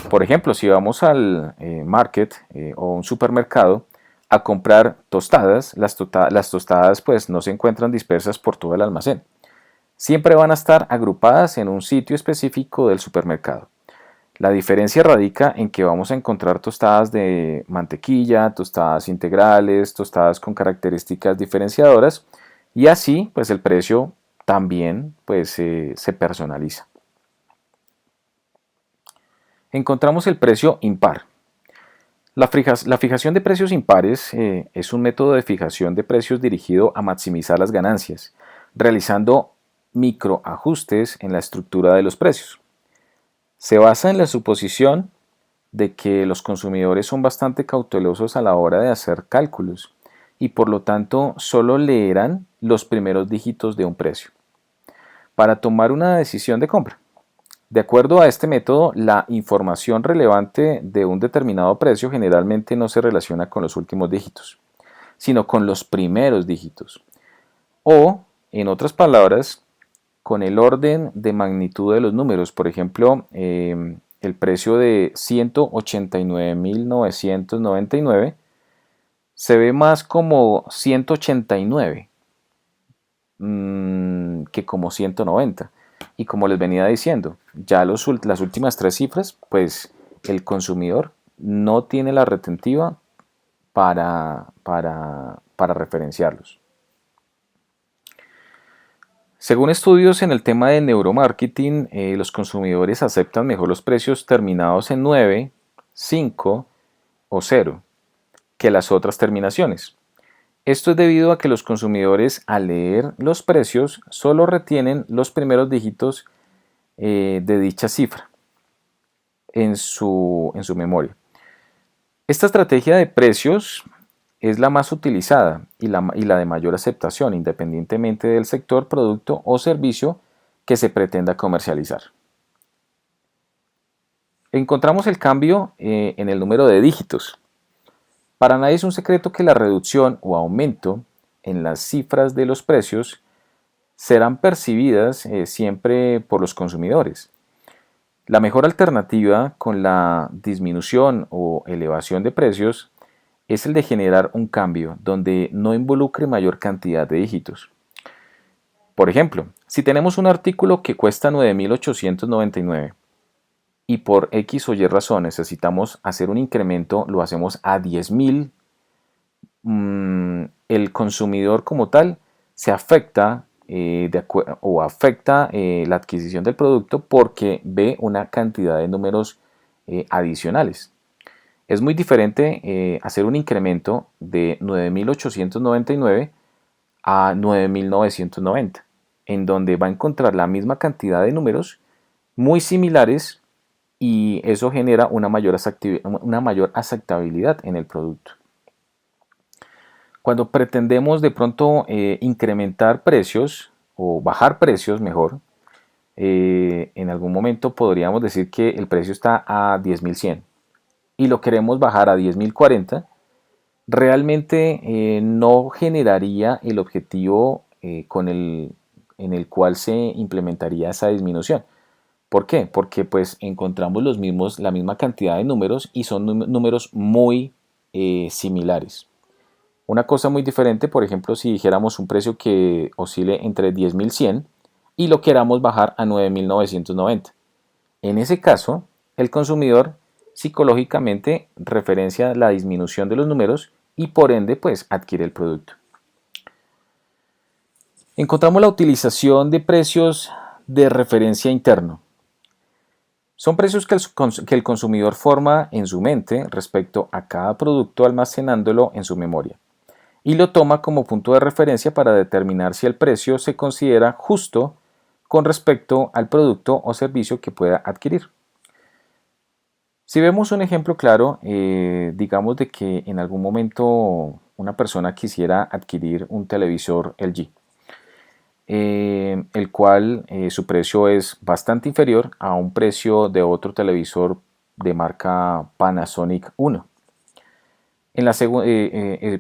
Speaker 1: Por ejemplo, si vamos al market o un supermercado a comprar tostadas, las tostadas pues no se encuentran dispersas por todo el almacén. Siempre van a estar agrupadas en un sitio específico del supermercado. La diferencia radica en que vamos a encontrar tostadas de mantequilla, tostadas integrales, tostadas con características diferenciadoras y así pues el precio también pues se personaliza. Encontramos el precio impar. La fijación de precios impares es un método de fijación de precios dirigido a maximizar las ganancias, realizando microajustes en la estructura de los precios. Se basa en la suposición de que los consumidores son bastante cautelosos a la hora de hacer cálculos y por lo tanto solo leerán los primeros dígitos de un precio para tomar una decisión de compra. De acuerdo a este método, la información relevante de un determinado precio generalmente no se relaciona con los últimos dígitos, sino con los primeros dígitos. O, en otras palabras, con el orden de magnitud de los números. Por ejemplo, el precio de 189.999 se ve más como 189 que como 190. Y como les venía diciendo, ya las últimas tres cifras, pues el consumidor no tiene la retentiva para referenciarlos. Según estudios en el tema de neuromarketing, los consumidores aceptan mejor los precios terminados en 9, 5 o 0 que las otras terminaciones. Esto es debido a que los consumidores al leer los precios solo retienen los primeros dígitos de dicha cifra en su memoria. Esta estrategia de precios es la más utilizada y la de mayor aceptación, independientemente del sector, producto o servicio que se pretenda comercializar. Encontramos el cambio en el número de dígitos. Para nadie es un secreto que la reducción o aumento en las cifras de los precios serán percibidas siempre por los consumidores. La mejor alternativa con la disminución o elevación de precios es el de generar un cambio donde no involucre mayor cantidad de dígitos. Por ejemplo, si tenemos un artículo que cuesta 9.899 y por X o Y razón necesitamos hacer un incremento, lo hacemos a 10.000, el consumidor como tal se afecta afecta la adquisición del producto porque ve una cantidad de números adicionales. Es muy diferente hacer un incremento de 9.899 a 9.990, en donde va a encontrar la misma cantidad de números muy similares y eso genera una mayor aceptabilidad en el producto. Cuando pretendemos de pronto incrementar precios o bajar precios mejor, en algún momento podríamos decir que el precio está a 10.100 y lo queremos bajar a 10.040, realmente no generaría el objetivo en el cual se implementaría esa disminución. ¿Por qué? Porque pues encontramos la misma cantidad de números y son números muy similares. Una cosa muy diferente, por ejemplo, si dijéramos un precio que oscile entre 10.100 y lo queramos bajar a 9.990. En ese caso, el consumidor psicológicamente referencia la disminución de los números y por ende pues adquiere el producto. Encontramos la utilización de precios de referencia interno. Son precios que el consumidor forma en su mente respecto a cada producto almacenándolo en su memoria y lo toma como punto de referencia para determinar si el precio se considera justo con respecto al producto o servicio que pueda adquirir. Si vemos un ejemplo claro, digamos de que en algún momento una persona quisiera adquirir un televisor LG, el cual su precio es bastante inferior a un precio de otro televisor de marca Panasonic 1.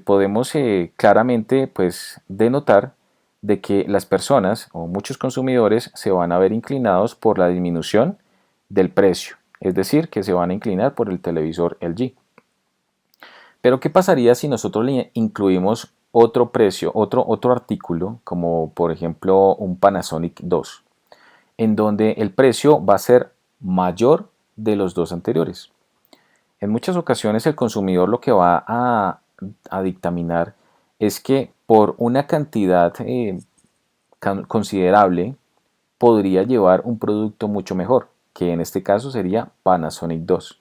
Speaker 1: Podemos claramente pues, denotar de que las personas o muchos consumidores se van a ver inclinados por la disminución del precio, es decir, que se van a inclinar por el televisor LG. Pero ¿qué pasaría si nosotros le incluimos otro precio, otro artículo, como por ejemplo un Panasonic 2, en donde el precio va a ser mayor de los dos anteriores? En muchas ocasiones el consumidor lo que va a dictaminar es que por una cantidad considerable podría llevar un producto mucho mejor, que en este caso sería Panasonic 2.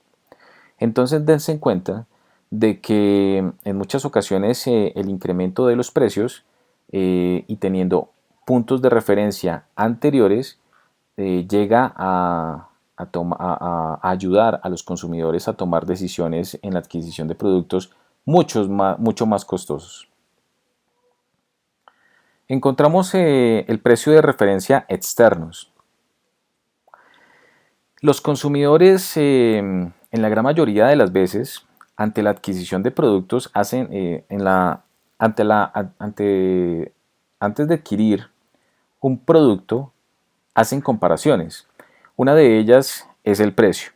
Speaker 1: Entonces dense en cuenta de que en muchas ocasiones el incremento de los precios y teniendo puntos de referencia anteriores llega a ayudar a los consumidores a tomar decisiones en la adquisición de productos mucho más costosos. Encontramos el precio de referencia externos. Los consumidores en la gran mayoría de las veces ante la adquisición de productos hacen antes de adquirir un producto hacen comparaciones. Una de ellas es el precio,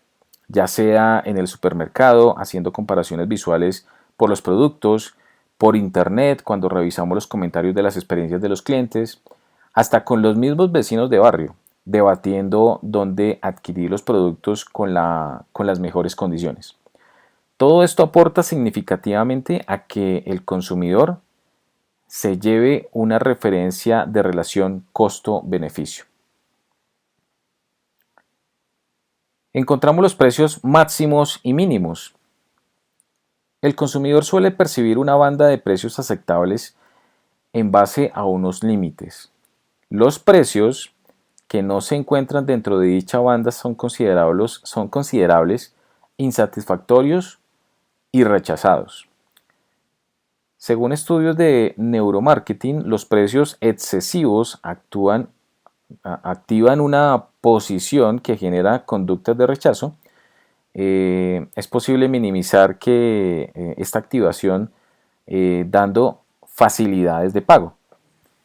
Speaker 1: ya sea en el supermercado, haciendo comparaciones visuales por los productos, por internet, cuando revisamos los comentarios de las experiencias de los clientes, hasta con los mismos vecinos de barrio, debatiendo dónde adquirir los productos con las mejores condiciones. Todo esto aporta significativamente a que el consumidor se lleve una referencia de relación costo-beneficio. Encontramos los precios máximos y mínimos. El consumidor suele percibir una banda de precios aceptables en base a unos límites. Los precios que no se encuentran dentro de dicha banda son considerables, insatisfactorios y rechazados. Según estudios de neuromarketing, los precios excesivos activan una posición que genera conductas de rechazo. Es posible minimizar esta activación dando facilidades de pago.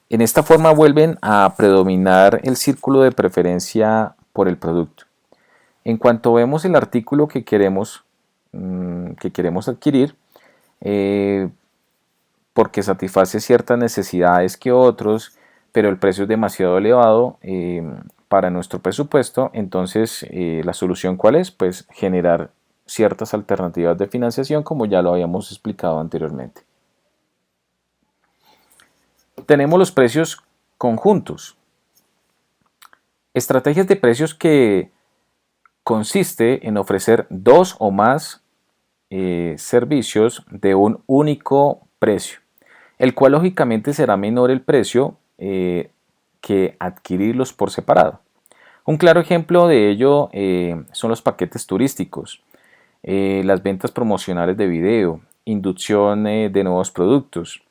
Speaker 1: En esta forma vuelven a predominar el círculo de preferencia por el producto. En cuanto vemos el artículo que queremos adquirir, porque satisface ciertas necesidades que otros, pero el precio es demasiado elevado para nuestro presupuesto, entonces la solución ¿cuál es? Pues generar ciertas alternativas de financiación, como ya lo habíamos explicado anteriormente. Tenemos los precios conjuntos. Estrategias de precios que consiste en ofrecer dos o más servicios de un único precio, el cual lógicamente será menor el precio que adquirirlos por separado. Un claro ejemplo de ello son los paquetes turísticos, las ventas promocionales de video, inducción de nuevos productos.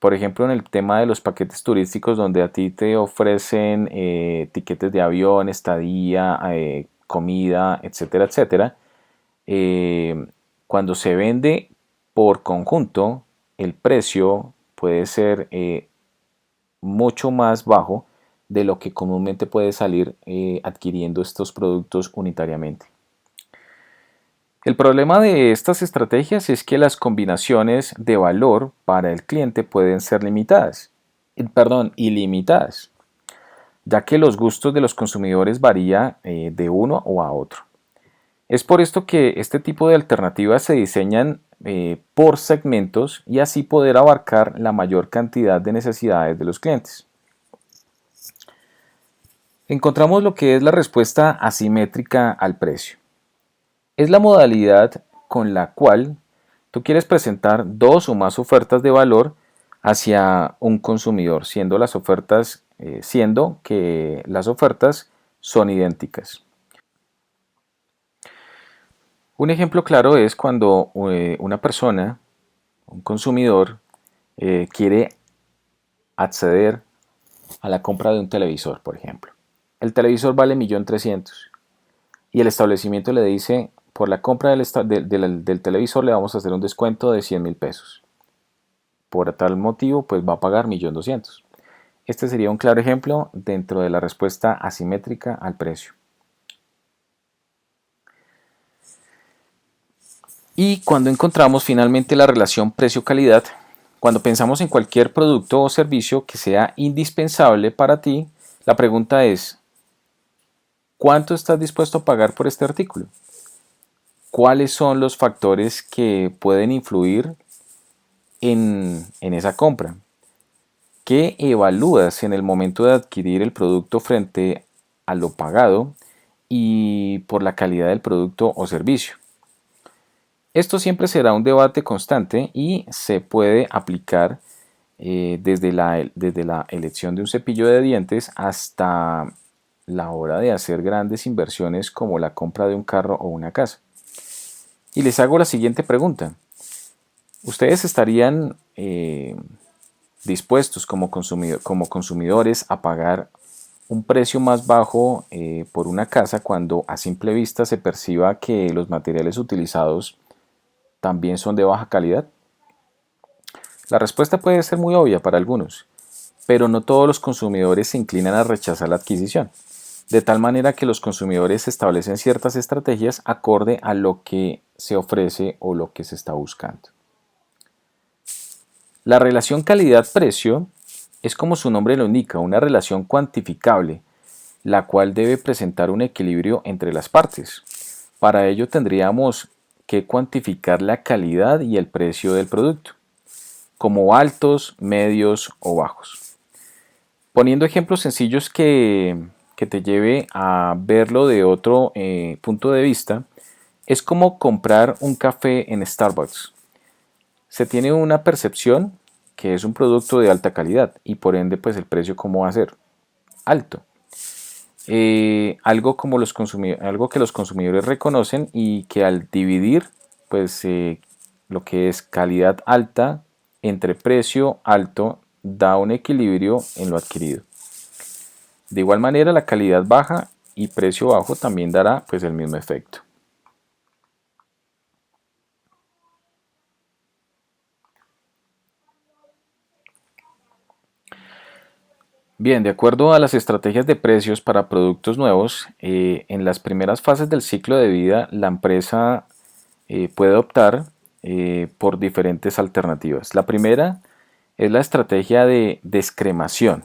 Speaker 1: Por ejemplo, en el tema de los paquetes turísticos, donde a ti te ofrecen tiquetes de avión, estadía, comida, etcétera, etcétera. Cuando se vende por conjunto, el precio puede ser mucho más bajo de lo que comúnmente puede salir adquiriendo estos productos unitariamente. El problema de estas estrategias es que las combinaciones de valor para el cliente pueden ser ilimitadas, ya que los gustos de los consumidores varían de uno o a otro. Es por esto que este tipo de alternativas se diseñan por segmentos y así poder abarcar la mayor cantidad de necesidades de los clientes. Encontramos lo que es la respuesta asimétrica al precio. Es la modalidad con la cual tú quieres presentar dos o más ofertas de valor hacia un consumidor, siendo que las ofertas son idénticas. Un ejemplo claro es cuando una persona, un consumidor, quiere acceder a la compra de un televisor, por ejemplo. El televisor vale 1.300.000 y el establecimiento le dice, por la compra del televisor le vamos a hacer un descuento de 100.000 pesos. Por tal motivo, pues va a pagar 1.200.000. Este sería un claro ejemplo dentro de la respuesta asimétrica al precio. Y cuando encontramos finalmente la relación precio-calidad, cuando pensamos en cualquier producto o servicio que sea indispensable para ti, la pregunta es, ¿cuánto estás dispuesto a pagar por este artículo? ¿Cuáles son los factores que pueden influir en esa compra? ¿Qué evalúas en el momento de adquirir el producto frente a lo pagado y por la calidad del producto o servicio? Esto siempre será un debate constante y se puede aplicar desde la elección de un cepillo de dientes hasta la hora de hacer grandes inversiones como la compra de un carro o una casa. Y les hago la siguiente pregunta. ¿Ustedes estarían dispuestos como consumidores a pagar un precio más bajo por una casa cuando a simple vista se perciba que los materiales utilizados también son de baja calidad? La respuesta puede ser muy obvia para algunos, pero no todos los consumidores se inclinan a rechazar la adquisición, de tal manera que los consumidores establecen ciertas estrategias acorde a lo que se ofrece o lo que se está buscando. La relación calidad-precio es, como su nombre lo indica, una relación cuantificable, la cual debe presentar un equilibrio entre las partes. Para ello tendríamos que cuantificar la calidad y el precio del producto, como altos, medios o bajos. Poniendo ejemplos sencillos que te lleve a verlo de otro punto de vista, es como comprar un café en Starbucks. Se tiene una percepción que es un producto de alta calidad y por ende pues el precio cómo va a ser alto. Algo que los consumidores reconocen y que al dividir pues lo que es calidad alta entre precio alto da un equilibrio en lo adquirido. De igual manera la calidad baja y precio bajo también dará pues el mismo efecto. Bien, de acuerdo a las estrategias de precios para productos nuevos, en las primeras fases del ciclo de vida la empresa puede optar por diferentes alternativas. La primera es la estrategia de descremación.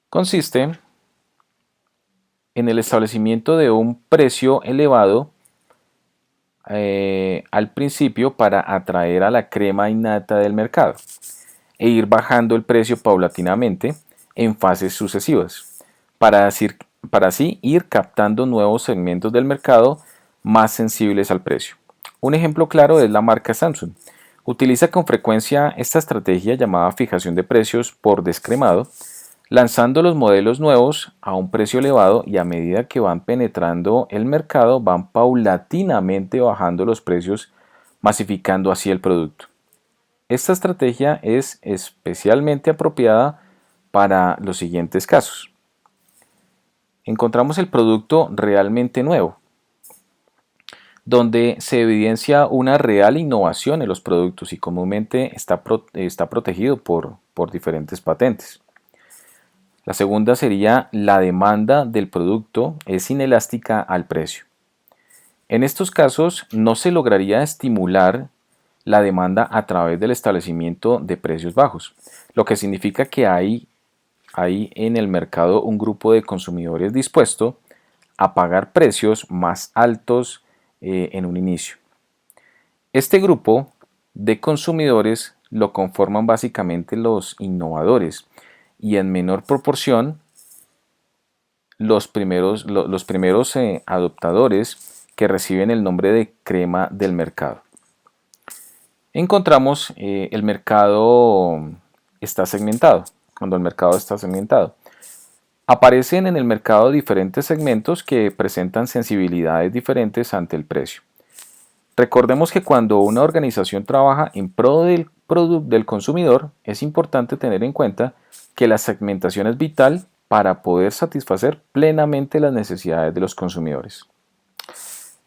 Speaker 1: Consiste en el establecimiento de un precio elevado al principio para atraer a la crema innata del mercado e ir bajando el precio paulatinamente en fases sucesivas para así ir captando nuevos segmentos del mercado más sensibles al precio. Un ejemplo claro es la marca Samsung. Utiliza con frecuencia esta estrategia llamada fijación de precios por descremado, lanzando los modelos nuevos a un precio elevado y a medida que van penetrando el mercado van paulatinamente bajando los precios, masificando así el producto. Esta estrategia es especialmente apropiada para los siguientes casos. Encontramos el producto realmente nuevo, donde se evidencia una real innovación en los productos y comúnmente está protegido por diferentes patentes. La segunda sería la demanda del producto es inelástica al precio. En estos casos no se lograría estimular la demanda a través del establecimiento de precios bajos, lo que significa que hay en el mercado un grupo de consumidores dispuesto a pagar precios más altos en un inicio. Este grupo de consumidores lo conforman básicamente los innovadores y en menor proporción los primeros adoptadores que reciben el nombre de crema del mercado. Encontramos el mercado está segmentado. Cuando el mercado está segmentado, aparecen en el mercado diferentes segmentos que presentan sensibilidades diferentes ante el precio. Recordemos que cuando una organización trabaja en pro del producto del consumidor, es importante tener en cuenta que la segmentación es vital para poder satisfacer plenamente las necesidades de los consumidores.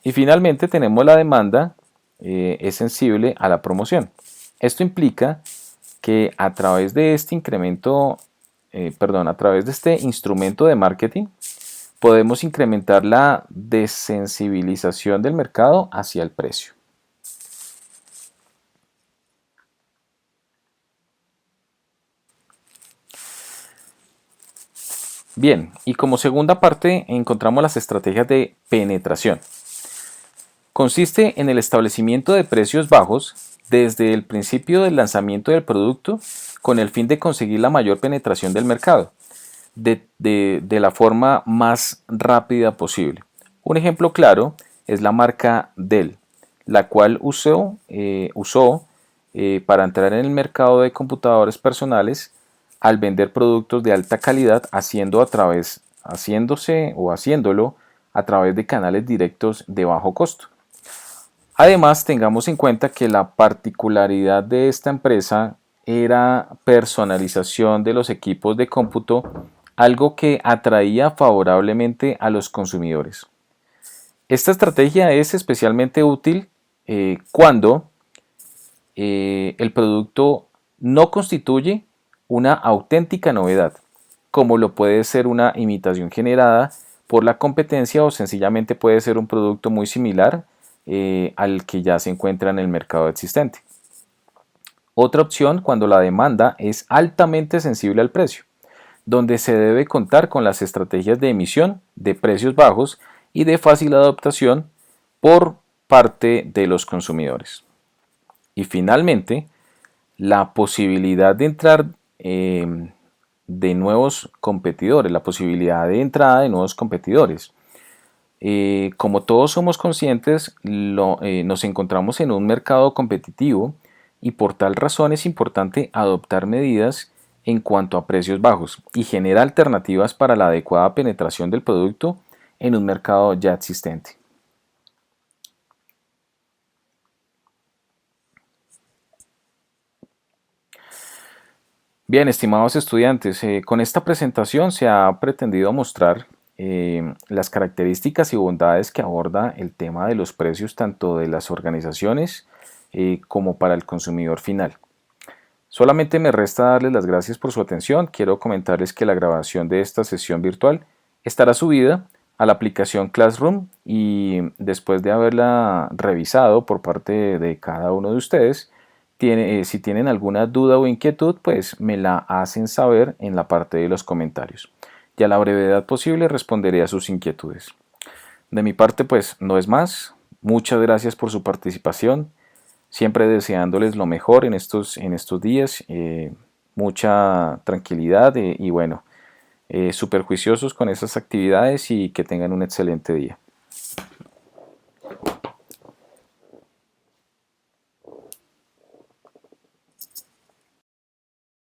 Speaker 1: Y finalmente tenemos la demanda, es sensible a la promoción. Esto implica que a través de este a través de este instrumento de marketing, podemos incrementar la desensibilización del mercado hacia el precio. Bien, y como segunda parte encontramos las estrategias de penetración. Consiste en el establecimiento de precios bajos desde el principio del lanzamiento del producto con el fin de conseguir la mayor penetración del mercado de la forma más rápida posible. Un ejemplo claro es la marca Dell, la cual usó para entrar en el mercado de computadores personales al vender productos de alta calidad haciéndolo a través de canales directos de bajo costo. Además, tengamos en cuenta que la particularidad de esta empresa era personalización de los equipos de cómputo, algo que atraía favorablemente a los consumidores. Esta estrategia es especialmente útil cuando el producto no constituye una auténtica novedad, como lo puede ser una imitación generada por la competencia o sencillamente puede ser un producto muy similar al que ya se encuentra en el mercado existente. Otra opción cuando la demanda es altamente sensible al precio, donde se debe contar con las estrategias de emisión de precios bajos y de fácil adaptación por parte de los consumidores. Y finalmente, la posibilidad de entrar de nuevos competidores, la posibilidad de entrada de nuevos competidores. Como todos somos conscientes, nos encontramos en un mercado competitivo y por tal razón es importante adoptar medidas en cuanto a precios bajos y generar alternativas para la adecuada penetración del producto en un mercado ya existente. Bien, estimados estudiantes, con esta presentación se ha pretendido mostrar las características y bondades que aborda el tema de los precios tanto de las organizaciones como para el consumidor final. Solamente me resta darles las gracias por su atención. Quiero comentarles que la grabación de esta sesión virtual estará subida a la aplicación Classroom y después de haberla revisado por parte de cada uno de ustedes, si tienen alguna duda o inquietud, pues me la hacen saber en la parte de los comentarios. Y a la brevedad posible responderé a sus inquietudes. De mi parte, pues no es más. Muchas gracias por su participación. Siempre deseándoles lo mejor en estos días. Mucha tranquilidad y bueno, súper juiciosos con esas actividades y que tengan un excelente día.